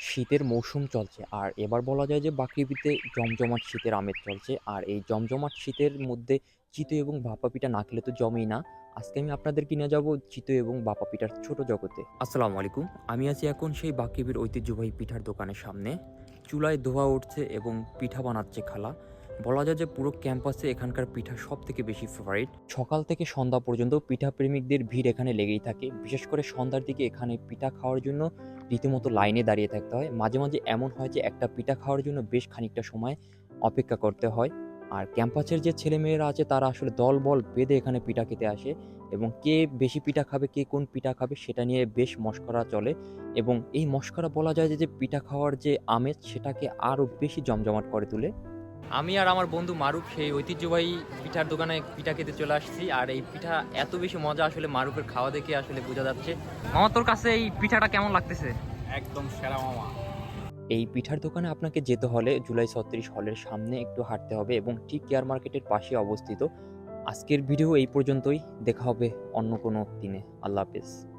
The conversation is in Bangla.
শীতের মৌসুম চলছে আর এবার বলা যায় যে বাকৃবিতে জমজমাট শীতের আমেজ চলছে। আর এই জমজমাট শীতের মধ্যে চিতই এবং ভাপা পিঠা না খেলে তো জমেই না। আজকে আমি আপনাদেরকে নিয়ে যাব চিতই এবং ভাপা পিঠার ছোট জগতে। আসসালামু আলাইকুম। আমি আছি এখন সেই বাকৃবির ঐতিহ্যবাহী পিঠার দোকানের সামনে। চুলায় ধোঁয়া উঠছে এবং পিঠা বানাচ্ছে খালা। বলা যায় যে পুরো ক্যাম্পাসে এখানকার পিঠা সবথেকে বেশি ফেভারিট। সকাল থেকে সন্ধ্যা পর্যন্ত পিঠা প্রেমিকদের ভিড় এখানে লেগেই থাকে। বিশেষ করে সন্ধ্যার দিকে এখানে পিঠা খাওয়ার জন্য রীতিমতো লাইনে দাঁড়িয়ে থাকতে হয়। মাঝে, মাঝে এমন হয় যে একটা পিঠা খাওয়ার জন্য বেশ খানিকটা সময় অপেক্ষা করতে হয়। আর ক্যাম্পাসের যে ছেলেমেয়েরা আছে তারা আসলে দলবল বেঁধে এখানে পিঠা খেতে আসে এবং কে বেশি পিঠা খাবে, কে কোন পিঠা খাবে সেটা নিয়ে বেশ মশকরা চলে এবং এই মশকরা বলা যায় যে পিঠা খাওয়ার যে আমেজ সেটাকে আরও বেশি জমজমাট করে তোলে। আমি আর আমার বন্ধু মারুফ সেই ঐতিহ্যবাহী পিঠার দোকানে পিঠা খেতে চলে আসছি। আর এই পিঠা এত বেশি মজা আসলে মারুফের খাওয়া দেখে আসলে বোঝা যাচ্ছে। মামা, তোর কাছে এই পিঠাটা কেমন লাগতেছে? একদম সেরা মামা। এই পিঠার দোকানে আপনাকে যেতে হলে জুলাই ৩৬ হলের সামনে একটু হাঁটতে হবে এবং ঠিক কেয়ার মার্কেটের পাশে অবস্থিত। আজকের ভিডিও এই পর্যন্তই। দেখা হবে অন্য কোনো দিনে। আল্লাহ হাফেজ।